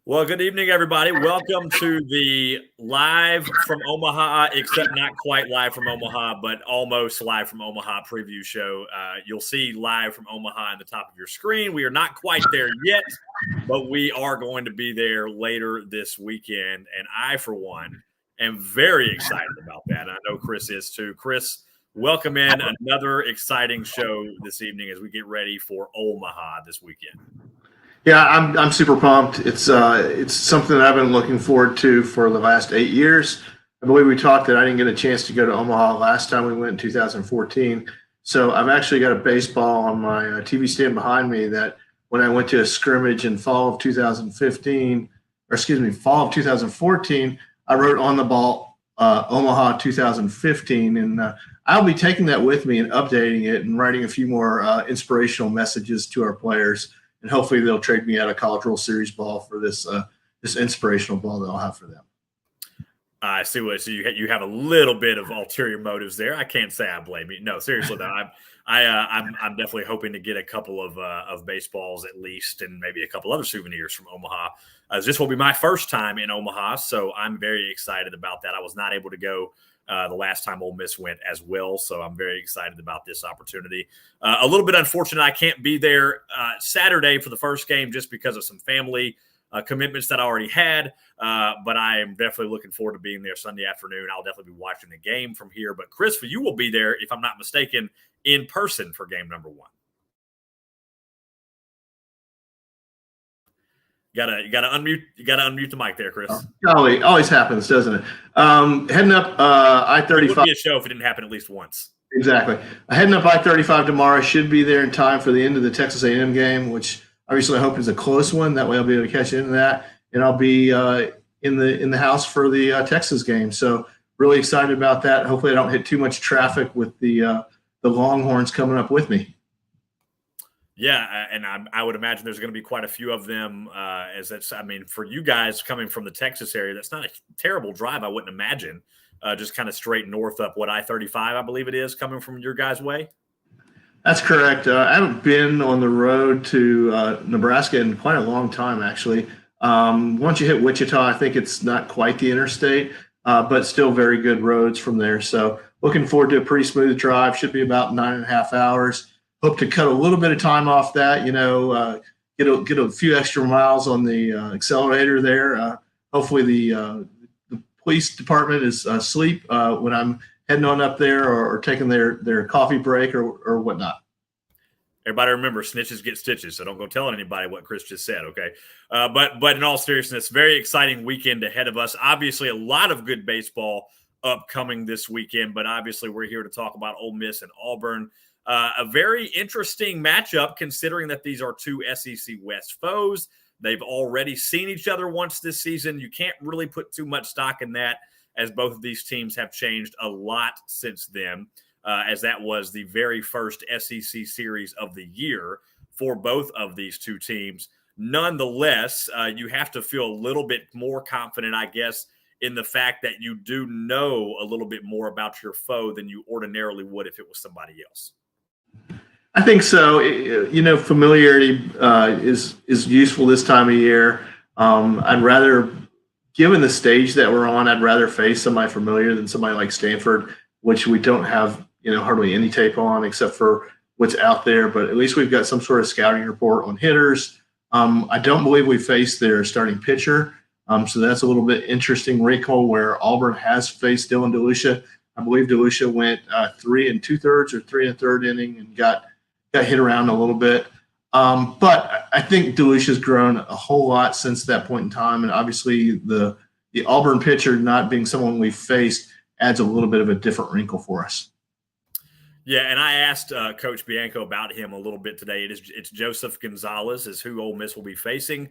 Well, good evening, everybody. Welcome to the live from Omaha, except not quite live from Omaha, but almost live from Omaha preview show. You'll see live from Omaha in the top of your screen. We are not quite there yet, but we are going to be there later this weekend. And I, for one, am very excited about that. I know Chris is too. Chris, welcome in another exciting show this evening as we get ready for OleMaha this weekend. Yeah, I'm super pumped. It's something that I've been looking forward to for the last 8 years. I believe we talked that I didn't get a chance to go to Omaha last time we went in 2014. So I've actually got a baseball on my TV stand behind me that when I went to a scrimmage in fall of 2014, I wrote on the ball Omaha 2015, and I'll be taking that with me and updating it and writing a few more inspirational messages to our players. And hopefully they'll trade me out a College World Series ball for this inspirational ball that I'll have for them. I see what. So you have a little bit of ulterior motives there. I can't say I blame you. No, seriously though, I'm definitely hoping to get a couple of baseballs at least, and maybe a couple other souvenirs from Omaha. This will be my first time in Omaha, so I'm very excited about that. I was not able to go the last time Ole Miss went as well, so I'm very excited about this opportunity. A little bit unfortunate I can't be there Saturday for the first game just because of some family commitments that I already had, but I am definitely looking forward to being there Sunday afternoon. I'll definitely be watching the game from here. But Chris, you will be there, if I'm not mistaken, in person for game number one. You gotta unmute the mic there, Chris. Always happens, doesn't it? Heading up I-35. It would be a show if it didn't happen at least once. Exactly. Heading up I-35 tomorrow. Should be there in time for the end of the Texas A&M game, which obviously I hope is a close one. That way I'll be able to catch into that, and I'll be in the house for the Texas game. So really excited about that. Hopefully I don't hit too much traffic with the Longhorns coming up with me. Yeah, and I would imagine there's going to be quite a few of them. For you guys coming from the Texas area, that's not a terrible drive, I wouldn't imagine. Just kind of straight north up I-35, I believe it is, coming from your guys' way. That's correct. I haven't been on the road to Nebraska in quite a long time, actually. Once you hit Wichita, I think it's not quite the interstate, but still very good roads from there. So looking forward to a pretty smooth drive. Should be about 9.5 hours. Hope to cut a little bit of time off that, get a few extra miles on the accelerator there. Hopefully the police department is asleep when I'm heading on up there or taking their coffee break or whatnot. Everybody remember, snitches get stitches, so don't go telling anybody what Chris just said, okay? But in all seriousness, very exciting weekend ahead of us. Obviously, a lot of good baseball upcoming this weekend, but obviously we're here to talk about Ole Miss and Auburn. A very interesting matchup considering that these are two SEC West foes. They've already seen each other once this season. You can't really put too much stock in that, as both of these teams have changed a lot since then, as that was the very first SEC series of the year for both of these two teams. Nonetheless, you have to feel a little bit more confident, I guess, in the fact that you do know a little bit more about your foe than you ordinarily would if it was somebody else. I think so. Familiarity is useful this time of year. I'd rather, given the stage that we're on, I'd rather face somebody familiar than somebody like Stanford, which we don't have, hardly any tape on except for what's out there. But at least we've got some sort of scouting report on hitters. I don't believe we faced their starting pitcher, so that's a little bit interesting wrinkle where Auburn has faced Dylan DeLucia. I believe DeLucia went 3 2/3 or 3 1/3 inning and got hit around a little bit. But I think DeLucia's grown a whole lot since that point in time. And obviously the Auburn pitcher not being someone we faced adds a little bit of a different wrinkle for us. Yeah, and I asked Coach Bianco about him a little bit today. It's Joseph Gonzalez is who Ole Miss will be facing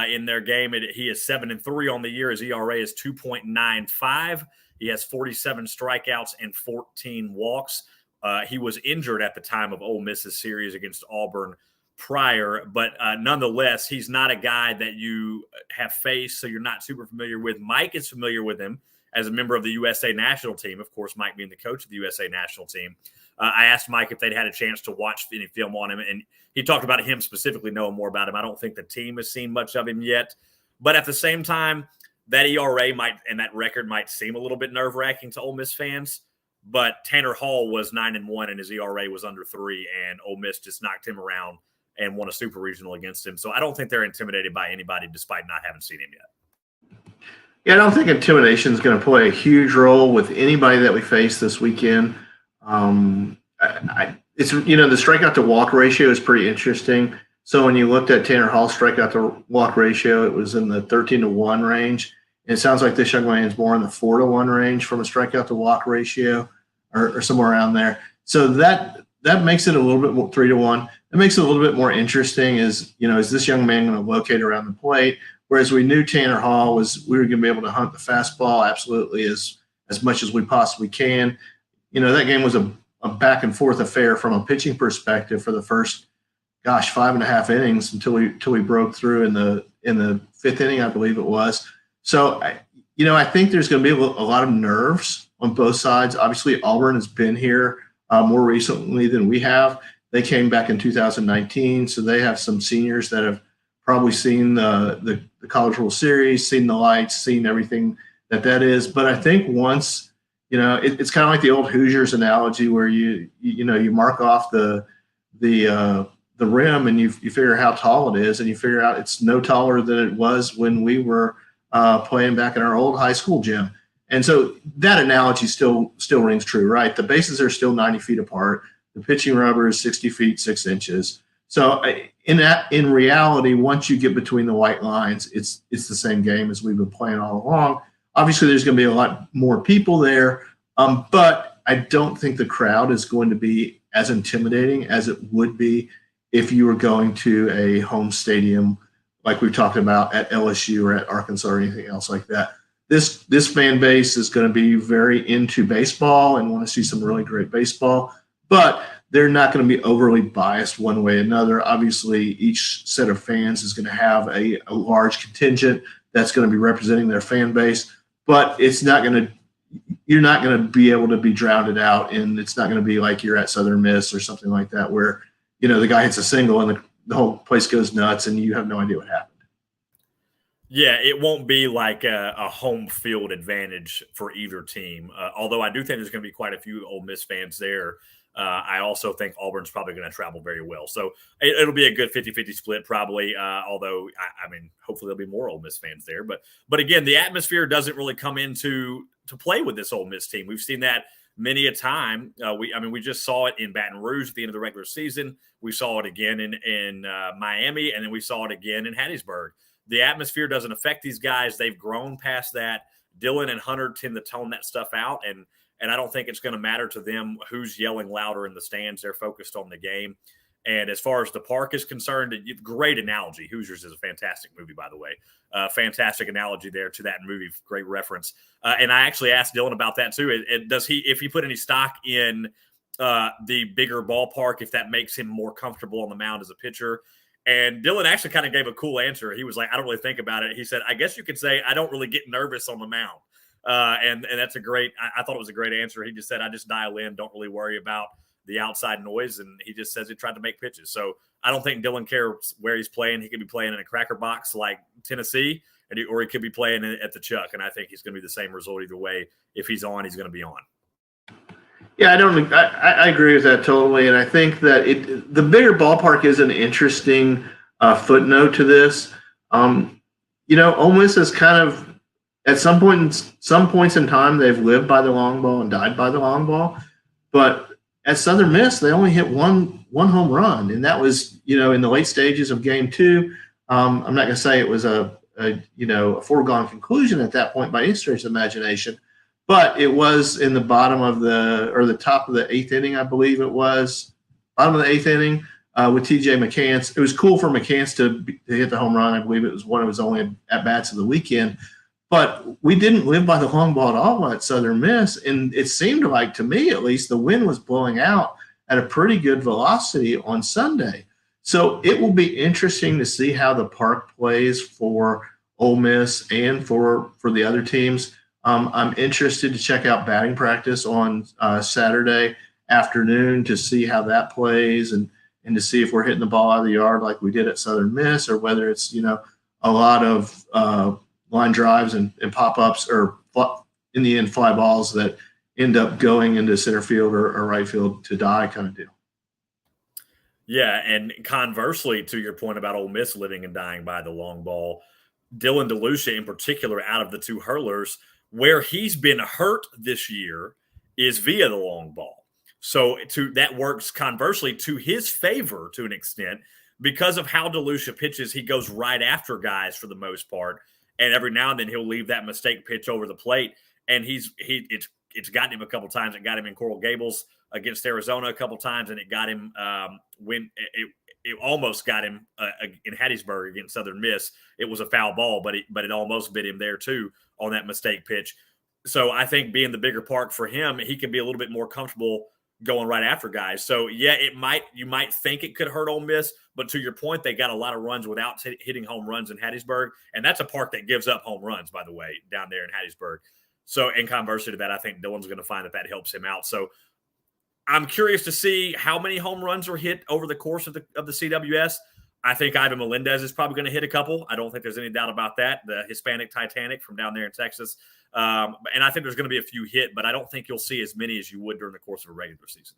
in their game. He is 7-3 on the year. His ERA is 2.95. He has 47 strikeouts and 14 walks. He was injured at the time of Ole Miss's series against Auburn prior, but nonetheless, he's not a guy that you have faced, so you're not super familiar with. Mike is familiar with him as a member of the USA national team. Of course, Mike being the coach of the USA national team. I asked Mike if they'd had a chance to watch any film on him, and he talked about him specifically, knowing more about him. I don't think the team has seen much of him yet, But at the same time, that ERA and that record might seem a little bit nerve-wracking to Ole Miss fans. But Tanner Hall was 9-1, and his ERA was under 3, and Ole Miss just knocked him around and won a super regional against him. So I don't think they're intimidated by anybody, despite not having seen him yet. Yeah, I don't think intimidation is going to play a huge role with anybody that we face this weekend. It's the strikeout to walk ratio is pretty interesting. So when you looked at Tanner Hall's strikeout to walk ratio, it was in the 13-1 range. And it sounds like this young man is more in the 4-1 range from a strikeout to walk ratio, or somewhere around there. So that makes it a little bit more 3-1. It makes it a little bit more interesting. Is this young man going to locate around the plate? Whereas we knew Tanner Hall we were going to be able to hunt the fastball absolutely as much as we possibly can. That game was a back and forth affair from a pitching perspective for the first, 5.5 innings until we broke through in the fifth inning, I believe it was. So, I think there's going to be a lot of nerves on both sides. Obviously, Auburn has been here more recently than we have. They came back in 2019, so they have some seniors that have probably seen the College World Series, seen the lights, seen everything that is. But I think once, it's kind of like the old Hoosiers analogy where you mark off the rim and you figure how tall it is, and you figure out it's no taller than it was when we were playing back in our old high school gym. And so that analogy still rings true, right? The bases are still 90 feet apart. The pitching rubber is 60 feet, 6 inches. So in reality, once you get between the white lines, it's the same game as we've been playing all along. Obviously, there's going to be a lot more people there, but I don't think the crowd is going to be as intimidating as it would be if you were going to a home stadium like we've talked about at LSU or at Arkansas or anything else like that. This fan base is going to be very into baseball and want to see some really great baseball, but they're not going to be overly biased one way or another. Obviously, each set of fans is going to have a large contingent that's going to be representing their fan base, but you're not going to be able to be drowned out, and it's not going to be like you're at Southern Miss or something like that where, the guy hits a single and the whole place goes nuts and you have no idea what happened. Yeah, it won't be like a home field advantage for either team, although I do think there's going to be quite a few Ole Miss fans there. I also think Auburn's probably going to travel very well. So it'll be a good 50-50 split probably, although, hopefully there'll be more Ole Miss fans there. But again, the atmosphere doesn't really come into play with this Ole Miss team. We've seen that many a time. We just saw it in Baton Rouge at the end of the regular season. We saw it again in Miami, and then we saw it again in Hattiesburg. The atmosphere doesn't affect these guys. They've grown past that. Dylan and Hunter tend to tone that stuff out, and I don't think it's going to matter to them who's yelling louder in the stands. They're focused on the game. And as far as the park is concerned, great analogy. Hoosiers is a fantastic movie, by the way. Fantastic analogy there to that movie. Great reference. And I actually asked Dylan about that too. If he put any stock in the bigger ballpark, if that makes him more comfortable on the mound as a pitcher? And Dylan actually kind of gave a cool answer. He was like, I don't really think about it. He said, I guess you could say I don't really get nervous on the mound. And that's I thought it was a great answer. He just said, I just dial in, don't really worry about the outside noise. And he just says he tried to make pitches. So I don't think Dylan cares where he's playing. He could be playing in a cracker box like Tennessee, or he could be playing at the Chuck. And I think he's going to be the same result either way. If he's on, he's going to be on. Yeah, I agree with that totally. And I think that the bigger ballpark is an interesting footnote to this. Ole Miss is kind of, at some points in time, they've lived by the long ball and died by the long ball. But at Southern Miss, they only hit one home run, and that was, in the late stages of Game 2. I'm not going to say it was a foregone conclusion at that point by any stretch of imagination, but it was in the bottom of the top of the 8th inning, I believe it was, bottom of the 8th inning with TJ McCants. It was cool for McCants to hit the home run. I believe it was one of his only at-bats of the weekend. But we didn't live by the long ball at all at Southern Miss, and it seemed like, to me at least, the wind was blowing out at a pretty good velocity on Sunday. So it will be interesting to see how the park plays for Ole Miss and for the other teams. I'm interested to check out batting practice on Saturday afternoon to see how that plays and to see if we're hitting the ball out of the yard like we did at Southern Miss, or whether it's, a lot of line drives and pop-ups, or in the end fly balls that end up going into center field or right field to die kind of deal. Yeah, and conversely, to your point about Ole Miss living and dying by the long ball, Dylan DeLucia in particular, out of the two hurlers, where he's been hurt this year is via the long ball. So that works conversely to his favor to an extent because of how DeLucia pitches. He goes right after guys for the most part, and every now and then he'll leave that mistake pitch over the plate, and it's gotten him a couple times. It got him in Coral Gables against Arizona a couple times, and it got him when it almost got him in Hattiesburg against Southern Miss. It was a foul ball, but it almost bit him there too on that mistake pitch. So I think being the bigger park for him, he can be a little bit more comfortable going right after guys. So yeah, you might think it could hurt Ole Miss, but to your point, they got a lot of runs without hitting home runs in Hattiesburg, and that's a park that gives up home runs, by the way, down there in Hattiesburg. So in conversely to that, I think Dylan's going to find that helps him out. So I'm curious to see how many home runs are hit over the course of the CWS. I think Ivan Melendez is probably going to hit a couple. I don't think there's any doubt about that. The Hispanic Titanic from down there in Texas. And I think there's going to be a few hit, but I don't think you'll see as many as you would during the course of a regular season.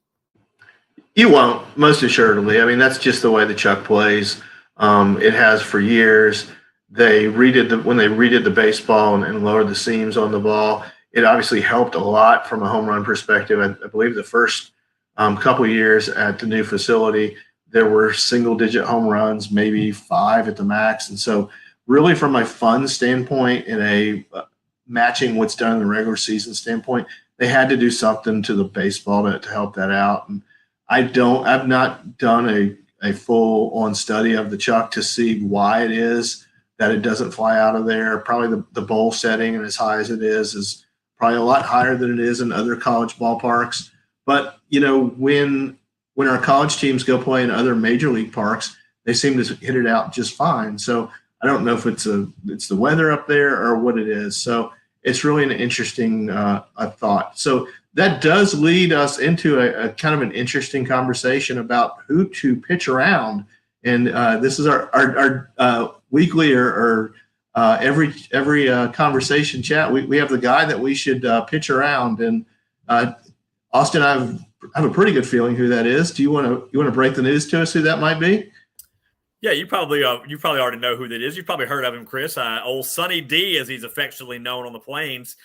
You won't, most assuredly. I mean, that's just the way the Chuck plays. It has for years. When they redid the baseball and lowered the seams on the ball, it obviously helped a lot from a home run perspective. I believe the first couple of years at the new facility, there were single-digit home runs, maybe 5 at the max. And so really from a fun standpoint and a matching what's done in the regular season standpoint, they had to do something to the baseball to help that out. And I've not done a full-on study of the Chuck to see why it is that it doesn't fly out of there. Probably the bowl setting, and as high as it is probably a lot higher than it is in other college ballparks. But, when our college teams go play in other major league parks, they seem to hit it out just fine. So I don't know if it's the weather up there or what it is. So it's really an interesting thought. So that does lead us into a kind of an interesting conversation about who to pitch around. And this is our weekly or every conversation chat. We have the guy that we should pitch around, and Austin, I have a pretty good feeling who that is. Do you want to break the news to us who that might be? Yeah, you probably already know who that is. You've probably heard of him, Chris. Old Sonny D, as he's affectionately known on the plains.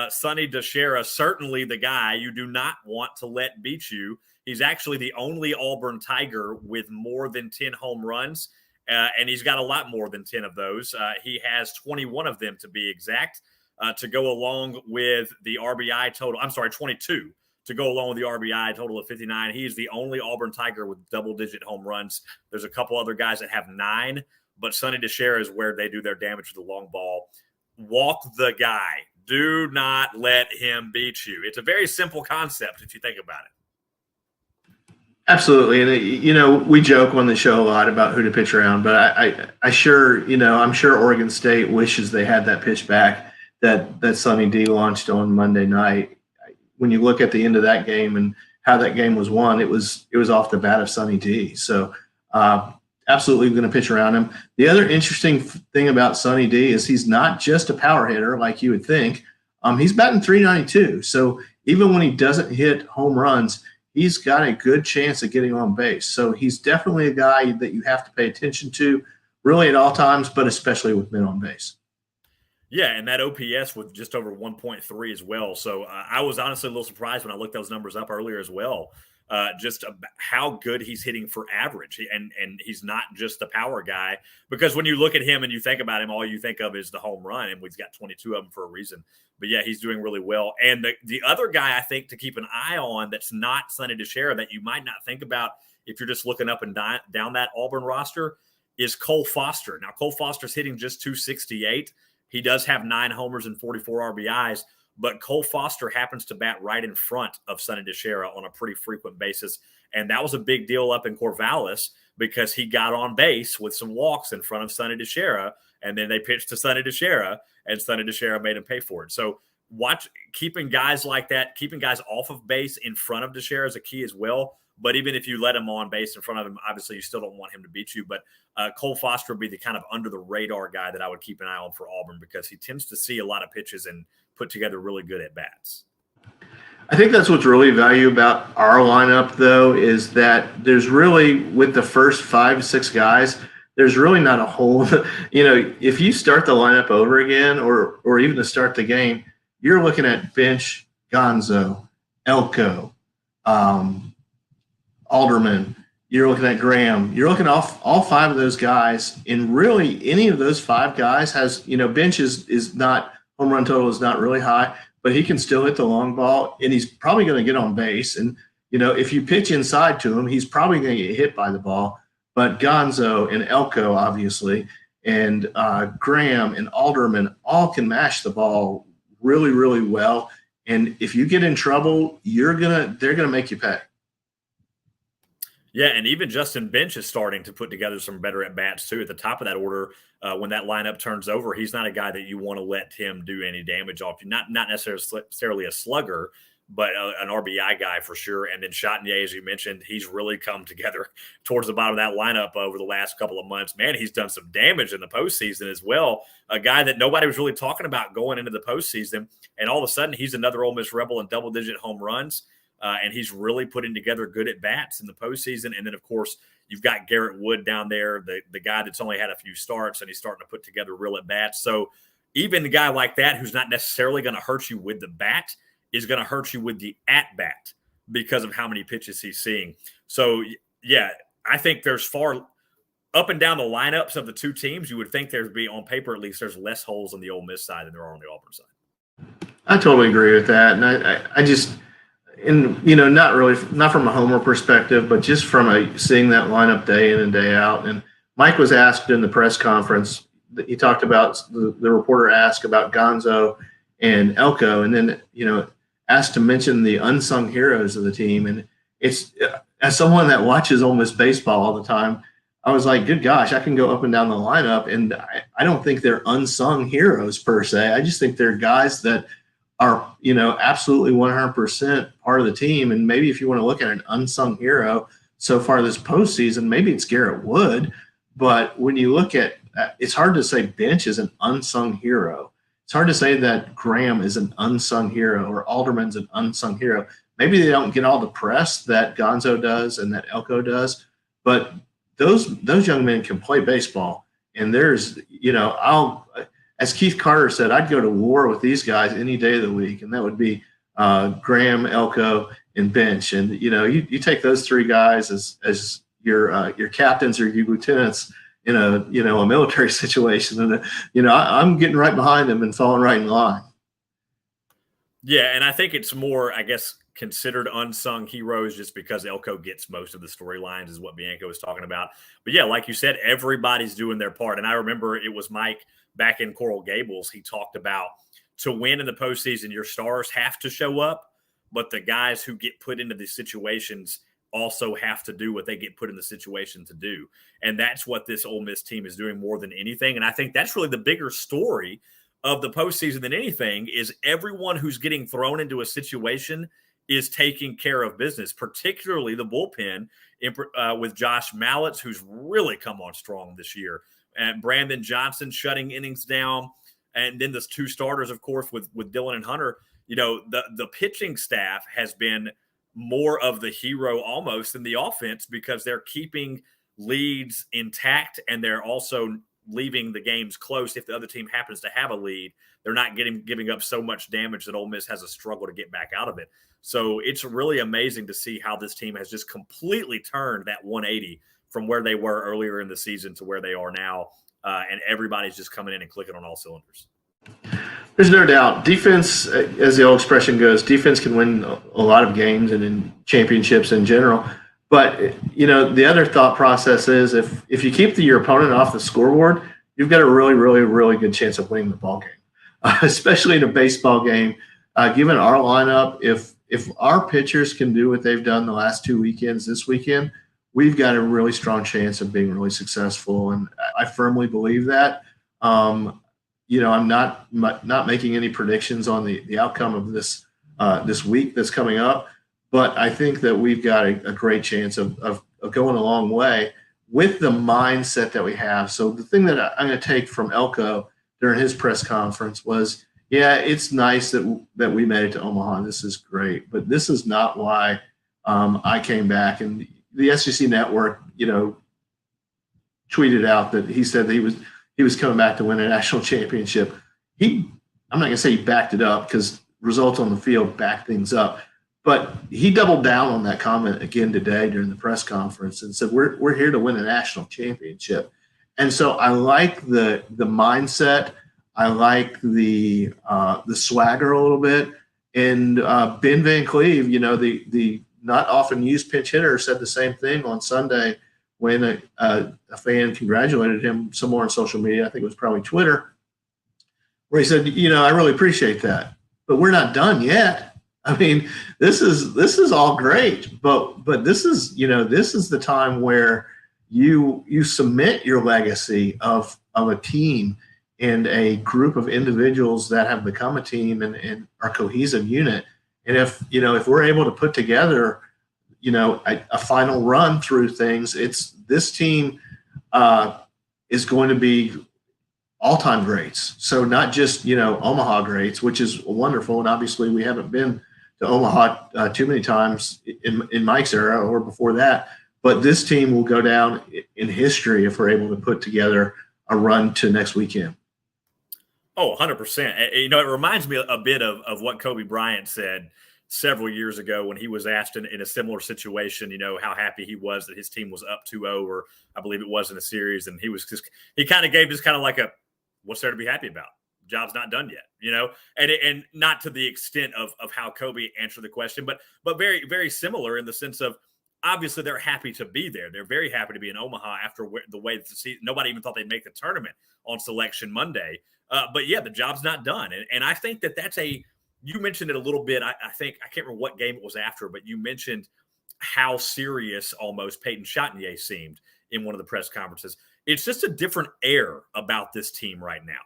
Sonny DeShera, certainly the guy you do not want to let beat you. He's actually the only Auburn Tiger with more than 10 home runs, and he's got a lot more than 10 of those. He has 21 of them to be exact, to go along with the RBI total. I'm sorry, 22 to go along with the RBI total of 59. He is the only Auburn Tiger with double-digit home runs. There's a couple other guys that have 9, but Sonny DeShera is where they do their damage with the long ball. Walk the guy. Do not let him beat you. It's a very simple concept if you think about it. Absolutely. And, we joke on the show a lot about who to pitch around, but I'm sure Oregon State wishes they had that pitch back that Sonny D launched on Monday night. When you look at the end of that game and how that game was won, it was off the bat of Sonny D. So absolutely going to pitch around him. The other interesting thing about Sonny D is he's not just a power hitter like you would think. He's batting .392. So even when he doesn't hit home runs, he's got a good chance of getting on base. So he's definitely a guy that you have to pay attention to really at all times, but especially with men on base. Yeah, and that OPS with just over 1.3 as well. So I was honestly a little surprised when I looked those numbers up earlier as well, just how good he's hitting for average. And he's not just the power guy, because when you look at him and you think about him, all you think of is the home run, and we've got 22 of them for a reason. But, yeah, he's doing really well. And the other guy I think to keep an eye on that's not Sonny DeShera that you might not think about if you're just looking up and down that Auburn roster is Cole Foster. Now, Cole Foster's hitting just .268. He does have 9 homers and 44 RBIs, but Cole Foster happens to bat right in front of Sonny DeShera on a pretty frequent basis. And that was a big deal up in Corvallis because he got on base with some walks in front of Sonny DeShera, and then they pitched to Sonny DeShera, and Sonny DeShera made him pay for it. So keeping guys like that, keeping guys off of base in front of DeShera is a key as well. But even if you let him on base in front of him, obviously you still don't want him to beat you. But Cole Foster would be the kind of under the radar guy that I would keep an eye on for Auburn, because he tends to see a lot of pitches and put together really good at bats. I think that's what's really valuable about our lineup, though, is that there's really, with the first 5 6 guys, there's really not a whole, if you start the lineup over again, or even to start the game, you're looking at bench Gonzo, Elko, Alderman, you're looking at Graham, you're looking at all 5 of those guys, and really any of those 5 guys has, bench is not, home run total is not really high, but he can still hit the long ball, and he's probably going to get on base. And, if you pitch inside to him, he's probably going to get hit by the ball. But Gonzo and Elko, obviously, and Graham and Alderman all can mash the ball really, really well. And if you get in trouble, they're gonna make you pay. Yeah, and even Justin Bench is starting to put together some better at bats too. At the top of that order, when that lineup turns over, he's not a guy that you want to let him do any damage off you. Not necessarily a slugger, but an RBI guy for sure. And then Chatinier, as you mentioned, he's really come together towards the bottom of that lineup over the last couple of months. Man, he's done some damage in the postseason as well. A guy that nobody was really talking about going into the postseason, and all of a sudden he's another Ole Miss Rebel in double-digit home runs. And he's really putting together good at-bats in the postseason. And then, of course, you've got Garrett Wood down there, the guy that's only had a few starts, and he's starting to put together real at-bats. So even a guy like that, who's not necessarily going to hurt you with the bat, is going to hurt you with the at-bat because of how many pitches he's seeing. So, yeah, I think there's far up and down the lineups of the two teams, you would think there'd be, on paper at least, there's less holes on the Ole Miss side than there are on the Auburn side. I totally agree with that. And I just – and, not from a homer perspective, but just from seeing that lineup day in and day out. And Mike was asked in the press conference, he talked about, the reporter asked about Gonzo and Elko, and then, asked to mention the unsung heroes of the team. And it's, as someone that watches Ole Miss baseball all the time, I was like, good gosh, I can go up and down the lineup, and I don't think they're unsung heroes per se. I just think they're guys that are, absolutely 100% part of the team. And maybe if you want to look at an unsung hero so far this postseason, maybe it's Garrett Wood. But when you look at, it's hard to say Bench is an unsung hero. It's hard to say that Graham is an unsung hero or Alderman's an unsung hero. Maybe they don't get all the press that Gonzo does and that Elko does, but those young men can play baseball. And there's, as Keith Carter said, I'd go to war with these guys any day of the week, and that would be Graham, Elko, and Bench. And you take those 3 guys as your captains or your lieutenants in a military situation, and I'm getting right behind them and falling right in line. Yeah, and I think it's more, I guess, considered unsung heroes just because Elko gets most of the storylines, is what Bianco was talking about. But yeah, like you said, everybody's doing their part. And I remember it was Mike back in Coral Gables, he talked about, to win in the postseason, your stars have to show up, but the guys who get put into these situations also have to do what they get put in the situation to do. And that's what this Ole Miss team is doing more than anything. And I think that's really the bigger story of the postseason than anything, is everyone who's getting thrown into a situation is taking care of business, particularly the bullpen with Josh Mallett, who's really come on strong this year, and Brandon Johnson shutting innings down. And then the 2 starters, of course, with Dylan and Hunter. The pitching staff has been more of the hero almost than the offense, because they're keeping leads intact, and they're also leaving the games close. If the other team happens to have a lead, they're not giving up so much damage that Ole Miss has a struggle to get back out of it. So it's really amazing to see how this team has just completely turned that 180 from where they were earlier in the season to where they are now. And everybody's just coming in and clicking on all cylinders. There's no doubt. Defense, as the old expression goes, defense can win a lot of games and in championships in general. But, the other thought process is if you keep your opponent off the scoreboard, you've got a really, really, really good chance of winning the ball game, especially in a baseball game. Given our lineup, if our pitchers can do what they've done the last 2 weekends this weekend, we've got a really strong chance of being really successful. And I firmly believe that. I'm not making any predictions on the outcome of this week that's coming up, but I think that we've got a great chance of going a long way with the mindset that we have. So the thing that I'm going to take from Elko during his press conference was, yeah, it's nice that we made it to Omaha. This is great, but this is not why I came back. And the SEC Network, tweeted out that he said that he was coming back to win a national championship. I'm not going to say he backed it up because results on the field back things up, but he doubled down on that comment again today during the press conference and said, we're here to win a national championship. And so I like the mindset. I like the swagger a little bit. And Ben Van Cleve, the not often used pinch hitter, said the same thing on Sunday when a fan congratulated him somewhere on social media. I think it was probably Twitter, where he said, I really appreciate that, but we're not done yet. I mean, this is all great, but this is the time where you cement your legacy of a team and a group of individuals that have become a team and are a cohesive unit. And if we're able to put together, a final run through things, this team is going to be all-time greats. So not just, Omaha greats, which is wonderful. And obviously we haven't been to Omaha too many times in Mike's era or before that, but this team will go down in history if we're able to put together a run to next weekend. Oh, 100%. It reminds me a bit of what Kobe Bryant said several years ago when he was asked in a similar situation, how happy he was that his team was up 2-0, or I believe it was in a series. And he kind of gave just kind of like what's there to be happy about? Job's not done yet, and not to the extent of how Kobe answered the question, but very, very similar in the sense of, obviously they're happy to be there. They're very happy to be in Omaha after the way that nobody even thought they'd make the tournament on Selection Monday. But yeah, the job's not done. And I think that's you mentioned it a little bit. I think, I can't remember what game it was after, but you mentioned how serious almost Peyton Chatagnier seemed in one of the press conferences. It's just a different air about this team right now.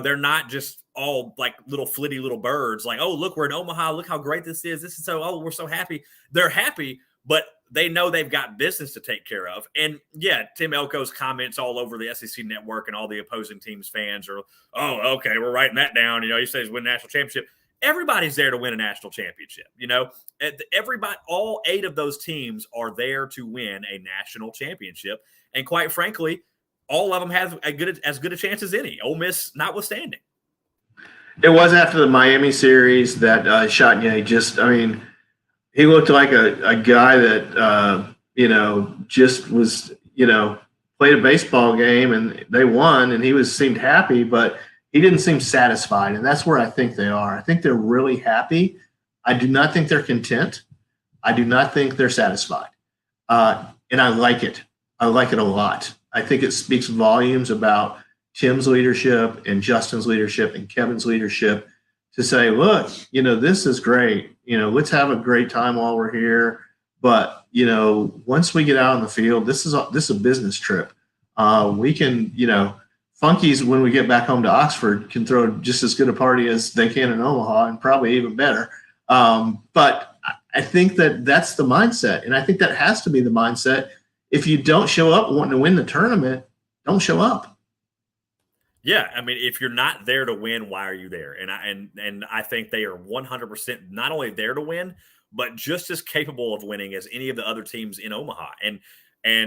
They're not just all like little flitty little birds, like, oh, look, we're in Omaha. Look how great this is. This is we're so happy. They're happy, but they know they've got business to take care of. And yeah, Tim Elko's comments all over the SEC Network and all the opposing teams' fans are, oh, okay, we're writing that down. He says win a national championship. Everybody's there to win a national championship. Everybody, all 8 of those teams are there to win a national championship. And quite frankly, all of them have as good a chance as any, Ole Miss notwithstanding. It was after the Miami series that Chatagnier he looked like a guy that, just was, played a baseball game and they won and he seemed happy, but he didn't seem satisfied. And that's where I think they are. I think they're really happy. I do not think they're content. I do not think they're satisfied. And I like it. I like it a lot. I think it speaks volumes about Tim's leadership and Justin's leadership and Kevin's leadership to say, look, this is great. Let's have a great time while we're here. But, once we get out on the field, this is a business trip. We can, Funkies, when we get back home to Oxford, can throw just as good a party as they can in Omaha and probably even better. But I think that's the mindset. And I think that has to be the mindset. If you don't show up wanting to win the tournament, don't show up. Yeah, if you're not there to win, why are you there? And I think they are 100% not only there to win, but just as capable of winning as any of the other teams in Omaha. And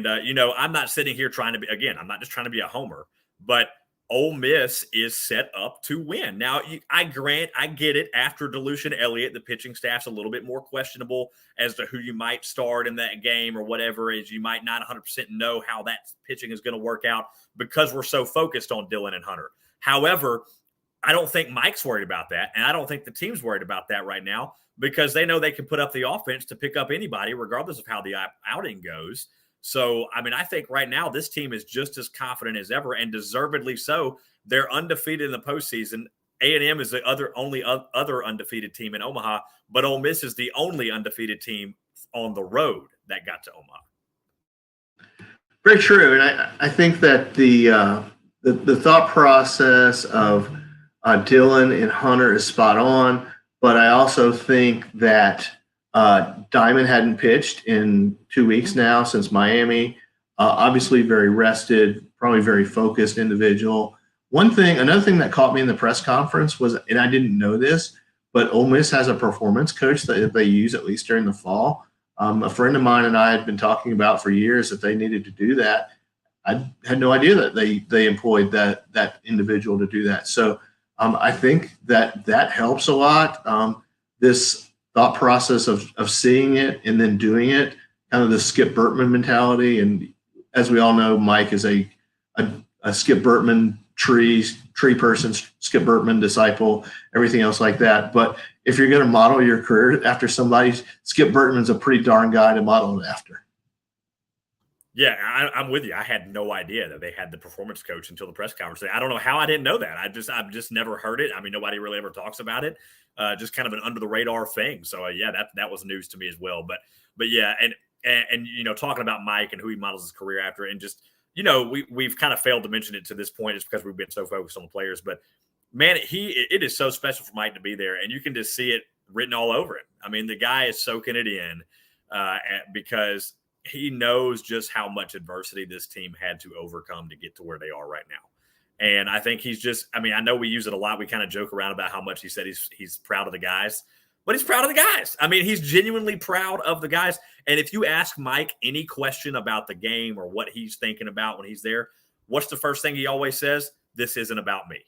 I'm not sitting here trying to be, again, I'm not just trying to be a homer, but Ole Miss is set up to win. Now, I get it. After Delucian Elliott, the pitching staff's a little bit more questionable as to who you might start in that game or whatever, as you might not 100% know how that pitching is going to work out because we're so focused on Dylan and Hunter. However, I don't think Mike's worried about that, and I don't think the team's worried about that right now because they know they can put up the offense to pick up anybody regardless of how the outing goes. So, I think right now this team is just as confident as ever, and deservedly so. They're undefeated in the postseason. A&M is the only other undefeated team in Omaha, but Ole Miss is the only undefeated team on the road that got to Omaha. Very true, and I think that the thought process of Dylan and Hunter is spot on, but I also think that Diamond hadn't pitched in 2 weeks now since Miami. Obviously very rested, probably very focused individual. Another thing that caught me in the press conference was, and I didn't know this, but Ole Miss has a performance coach that they use at least during the fall. A friend of mine and I had been talking about for years that they needed to do that. I had no idea that they employed that individual to do that. So I think that helps a lot. This thought process of seeing it and then doing it, kind of the Skip Bertman mentality. And as we all know, Mike is a Skip Bertman tree person, Skip Bertman disciple, everything else like that. But if you're going to model your career after somebody, Skip Bertman's a pretty darn guy to model it after. Yeah, I'm with you. I had no idea that they had the performance coach until the press conference. I don't know how I didn't know that. I've just never heard it. I mean, nobody really ever talks about it. Just kind of an under the radar thing. So yeah, that was news to me as well. But yeah, and talking about Mike and who he models his career after, and just we've kind of failed to mention it to this point just because we've been so focused on the players. But man, it is so special for Mike to be there, and you can just see it written all over him. I mean, the guy is soaking it in because he knows just how much adversity this team had to overcome to get to where they are right now. And I think I know we use it a lot. We kind of joke around about how much he said he's proud of the guys, but he's proud of the guys. I mean, he's genuinely proud of the guys. And if you ask Mike any question about the game or what he's thinking about when he's there, what's the first thing he always says? This isn't about me.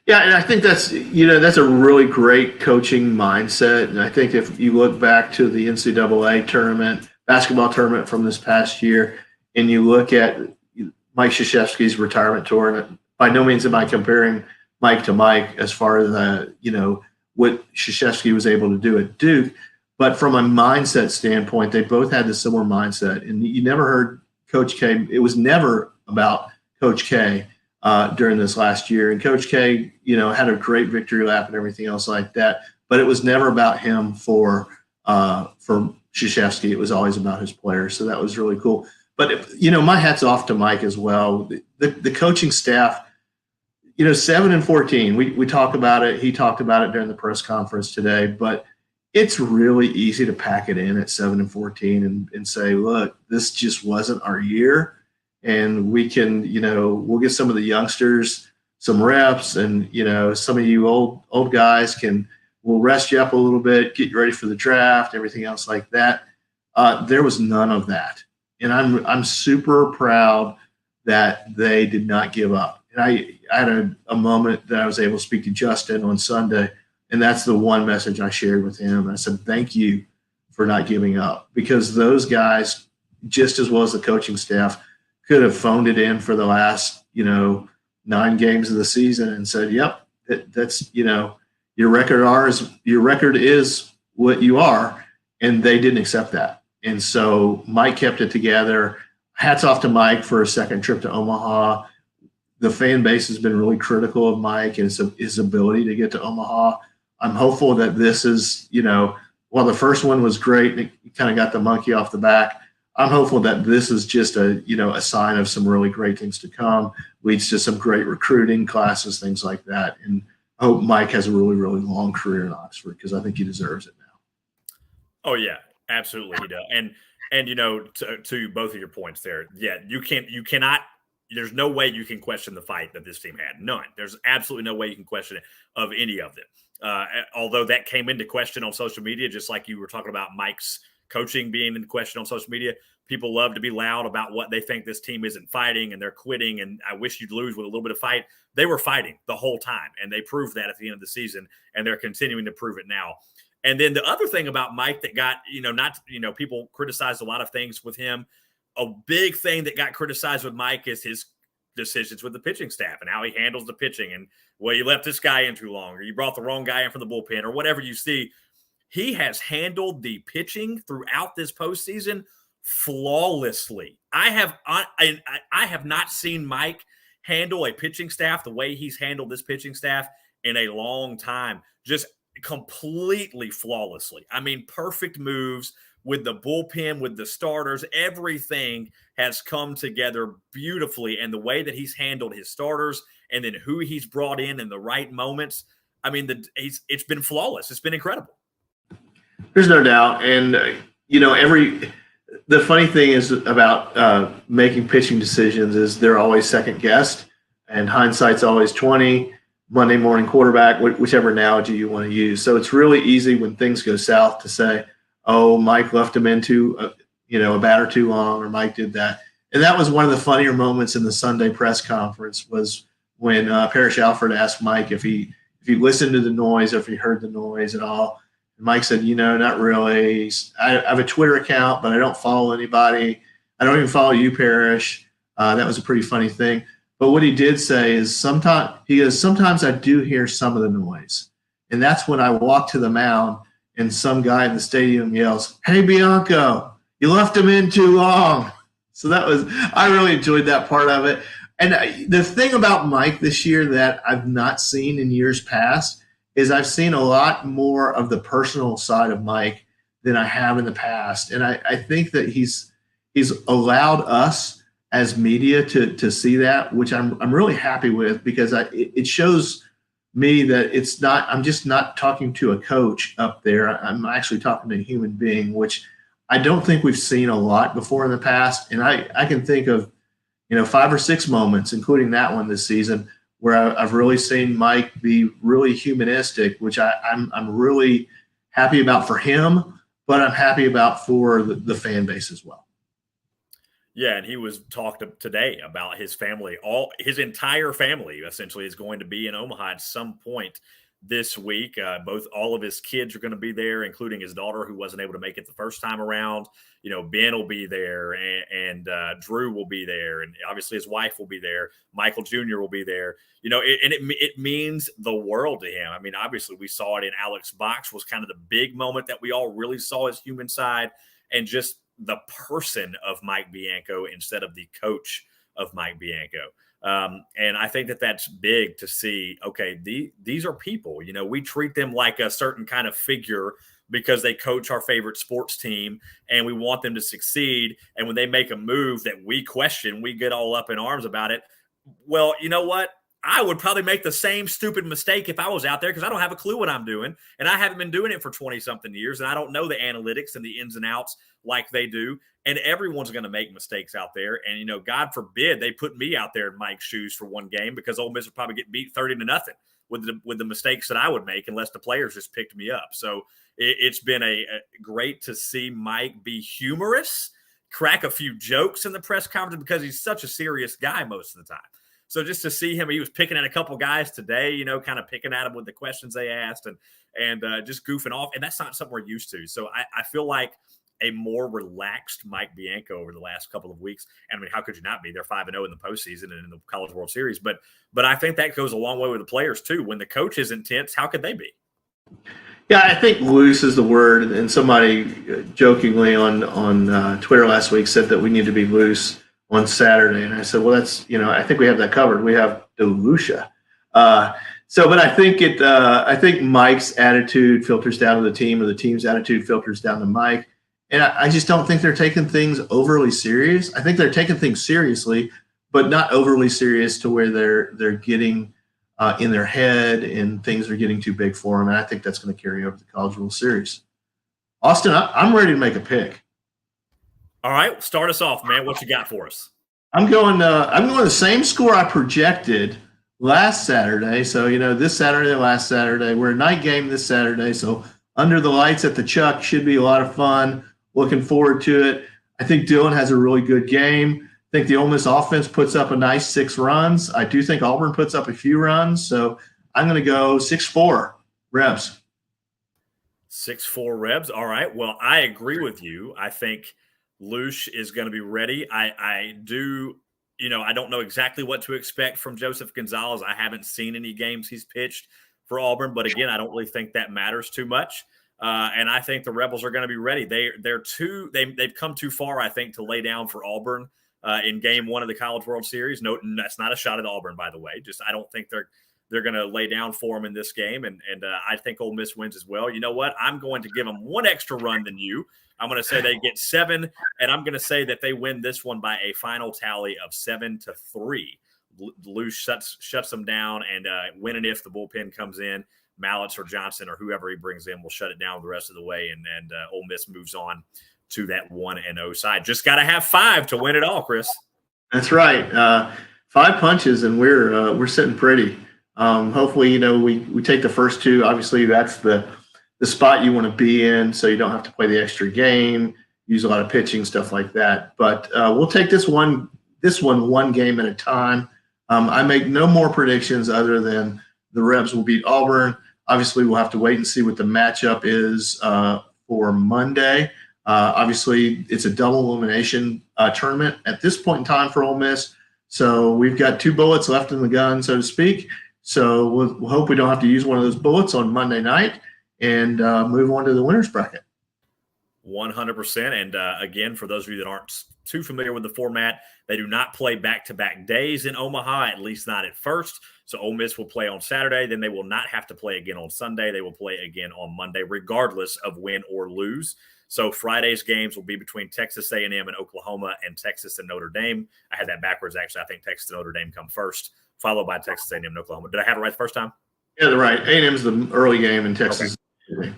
Yeah, and I think that's a really great coaching mindset. And I think if you look back to the NCAA basketball tournament from this past year, and you look at Mike Krzyzewski's retirement tour, and by no means am I comparing Mike to Mike as far as what Krzyzewski was able to do at Duke, but from a mindset standpoint, they both had the similar mindset. And you never heard Coach K. It was never about Coach K. During this last year. And Coach K, had a great victory lap and everything else like that. But it was never about him for Krzyzewski. It was always about his players. So that was really cool. But, my hat's off to Mike as well. The coaching staff, 7-14, we talk about it. He talked about it during the press conference today. But it's really easy to pack it in at 7-14 and say, look, this just wasn't our year. And we can, we'll get some of the youngsters some reps, and some of you old guys we'll rest you up a little bit, get you ready for the draft, everything else like that. There was none of that, and I'm super proud that they did not give up. And I had a moment that I was able to speak to Justin on Sunday, and that's the one message I shared with him. I said, thank you for not giving up, because those guys, just as well as the coaching staff, could have phoned it in for the last, 9 games of the season and said, yep, that's, your record is what you are. And they didn't accept that. And so Mike kept it together. Hats off to Mike for a second trip to Omaha. The fan base has been really critical of Mike and his ability to get to Omaha. I'm hopeful that this is, while the first one was great, it kind of got the monkey off the back. I'm hopeful that this is just a sign of some really great things to come, leads to some great recruiting classes, things like that. And I hope Mike has a really, really long career in Oxford, because I think he deserves it now. Oh yeah, absolutely he does. And to both of your points there, yeah, you cannot. There's no way you can question the fight that this team had. None. There's absolutely no way you can question it of any of them. Although that came into question on social media, just like you were talking about Mike's coaching being in question on social media. People love to be loud about what they think this team isn't fighting and they're quitting. And I wish you'd lose with a little bit of fight. They were fighting the whole time, and they proved that at the end of the season, and they're continuing to prove it now. And then the other thing about Mike that got, people criticized a lot of things with him. A big thing that got criticized with Mike is his decisions with the pitching staff and how he handles the pitching. And, well, you left this guy in too long, or you brought the wrong guy in from the bullpen, or whatever you see. He has handled the pitching throughout this postseason flawlessly. I have not seen Mike handle a pitching staff the way he's handled this pitching staff in a long time. Just completely flawlessly. I mean, perfect moves with the bullpen, with the starters. Everything has come together beautifully. And the way that he's handled his starters and then who he's brought in the right moments, I mean, it's been flawless. It's been incredible. There's no doubt. And, the funny thing is about making pitching decisions is they're always second guessed, and hindsight's always 20. Monday morning quarterback, whichever analogy you want to use. So it's really easy when things go south to say, "Oh, Mike left him into a batter too long," or Mike did that. And that was one of the funnier moments in the Sunday press conference was when Parrish Alford asked Mike if he listened to the noise or if he heard the noise at all. Mike said, not really. I have a Twitter account, but I don't follow anybody. I don't even follow you, Parrish. That was a pretty funny thing. But what he did say is sometimes I do hear some of the noise. And that's when I walk to the mound and some guy in the stadium yells, "Hey, Bianco, you left him in too long." So I really enjoyed that part of it. And the thing about Mike this year that I've not seen in years past is I've seen a lot more of the personal side of Mike than I have in the past. And I think that he's allowed us as media to see that, which I'm really happy with, because it shows me that I'm just not talking to a coach up there. I'm actually talking to a human being, which I don't think we've seen a lot before in the past. And I can think of, 5 or 6 moments, including that one this season, where I've really seen Mike be really humanistic, which I'm really happy about for him, but I'm happy about for the fan base as well. Yeah, and he was talked today about his family. His entire family essentially is going to be in Omaha at some point this week. All of his kids are going to be there, including his daughter, who wasn't able to make it the first time around. Ben will be there, and Drew will be there, and obviously his wife will be there. Michael Jr. will be there. It means the world to him. I mean, obviously we saw it in Alex Box was kind of the big moment that we all really saw his human side, and just the person of Mike Bianco instead of the coach of Mike Bianco. And I think that that's big to see. Okay, these are people. We treat them like a certain kind of figure because they coach our favorite sports team, and we want them to succeed. And when they make a move that we question, we get all up in arms about it. Well, you know what? I would probably make the same stupid mistake if I was out there, because I don't have a clue what I'm doing. And I haven't been doing it for 20-something years, and I don't know the analytics and the ins and outs like they do. And everyone's going to make mistakes out there. And, God forbid they put me out there in Mike's shoes for one game, because Ole Miss would probably get beat 30-0 with the mistakes that I would make unless the players just picked me up. So it's been a great to see Mike be humorous, crack a few jokes in the press conference, because he's such a serious guy most of the time. So just to see him, he was picking at a couple guys today, kind of picking at them with the questions they asked and just goofing off. And that's not something we're used to. So I feel like a more relaxed Mike Bianco over the last couple of weeks. And I mean, how could you not be? They're 5-0 in the postseason and in the College World Series. But I think that goes a long way with the players too. When the coach is intense, how could they be? Yeah, I think loose is the word. And somebody jokingly on Twitter last week said that we need to be loose on Saturday. And I said, well, that's, I think we have that covered. We have Delucia. But I think Mike's attitude filters down to the team, or the team's attitude filters down to Mike. And I just don't think they're taking things overly serious. I think they're taking things seriously, but not overly serious to where they're getting in their head and things are getting too big for them. And I think that's going to carry over the College World Series. Austin, I'm ready to make a pick. All right, start us off, man. What you got for us? I'm going the same score I projected last Saturday. So, this Saturday, last Saturday. We're a night game this Saturday. So under the lights at the Chuck should be a lot of fun. Looking forward to it. I think Dylan has a really good game. I think the Ole Miss offense puts up a nice 6 runs. I do think Auburn puts up a few runs. So I'm going to go 6-4 Rebs. 6-4 Rebs. All right. Well, I agree with you. I think Lush is going to be ready. I do, I don't know exactly what to expect from Joseph Gonzalez. I haven't seen any games he's pitched for Auburn, but again, I don't really think that matters too much. And I think the Rebels are going to be ready. They've come too far, I think, to lay down for Auburn in game 1 of the College World Series. No, that's not a shot at Auburn, by the way. Just I don't think they're going to lay down for them in this game, and I think Ole Miss wins as well. You know what? I'm going to give them one extra run than you. I'm going to say they get 7, and I'm going to say that they win this one by a final tally of 7-3. Luce shuts them down, and when and if the bullpen comes in, Mallets or Johnson or whoever he brings in will shut it down the rest of the way, and Ole Miss moves on to that 1-0 side. Just got to have 5 to win it all, Chris. That's right. 5 punches, and we're sitting pretty. Hopefully, we take the first 2. Obviously, that's the spot you want to be in, so you don't have to play the extra game, use a lot of pitching, stuff like that. But we'll take this one one game at a time. I make no more predictions other than the Rebs will beat Auburn. Obviously, we'll have to wait and see what the matchup is for Monday. Obviously, it's a double elimination tournament at this point in time for Ole Miss. So we've got 2 bullets left in the gun, so to speak. So we'll hope we don't have to use one of those bullets on Monday night and move on to the winner's bracket. 100%. And again, for those of you that aren't too familiar with the format, they do not play back-to-back days in Omaha, at least not at first. So Ole Miss will play on Saturday. Then they will not have to play again on Sunday. They will play again on Monday, regardless of win or lose. So Friday's games will be between Texas A&M and Oklahoma and Texas and Notre Dame. I had that backwards, actually. I think Texas and Notre Dame come first, followed by Texas A&M and Oklahoma. Did I have it right the first time? Yeah, they're right. A&M's the early game in Texas. Okay.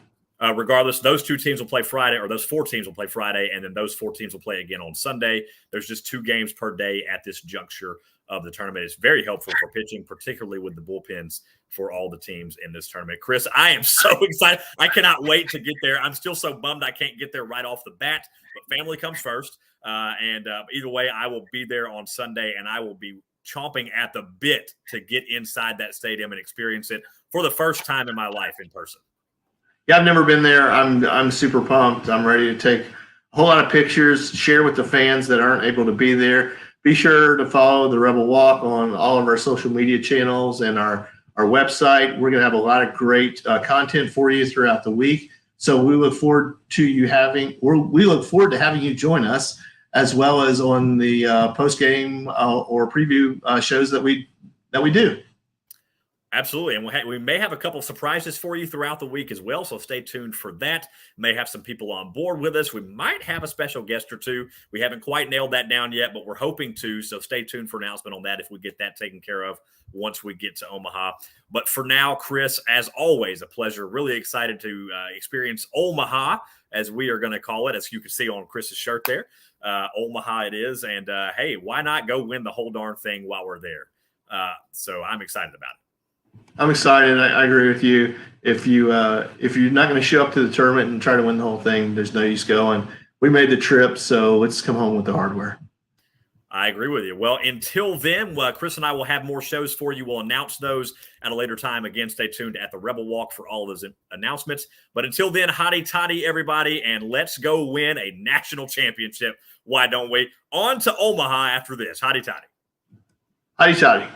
Regardless, those 2 teams will play Friday, or those 4 teams will play Friday, and then those 4 teams will play again on Sunday. There's just 2 games per day at this juncture of the tournament. It's very helpful for pitching, particularly with the bullpens for all the teams in this tournament. Chris, I am so excited. I cannot wait to get there. I'm still so bummed I can't get there right off the bat, but family comes first. Either way, I will be there on Sunday, and I will be chomping at the bit to get inside that stadium and experience it for the first time in my life in person. Yeah, I've never been there. I'm super pumped. I'm ready to take a whole lot of pictures, share with the fans that aren't able to be there. Be sure to follow the Rebel Walk on all of our social media channels and our website. We're going to have a lot of great content for you throughout the week. So we look forward to having you join us, as well as on the post game or preview shows that we do. Absolutely. And we may have a couple surprises for you throughout the week as well. So stay tuned for that. May have some people on board with us. We might have a special guest or 2. We haven't quite nailed that down yet, but we're hoping to. So stay tuned for an announcement on that if we get that taken care of once we get to Omaha. But for now, Chris, as always, a pleasure. Really excited to experience OleMaha, as we are going to call it, as you can see on Chris's shirt there. OleMaha it is. And hey, why not go win the whole darn thing while we're there? So I'm excited about it. I'm excited. I agree with you. If you're not going to show up to the tournament and try to win the whole thing, there's no use going. We made the trip, so let's come home with the hardware. I agree with you. Well, until then, Chris and I will have more shows for you. We'll announce those at a later time. Again, stay tuned at the Rebel Walk for all those announcements. But until then, hotty toddy, everybody, and let's go win a national championship. Why don't we? On to Omaha after this. Hotty toddy. Hotty toddy.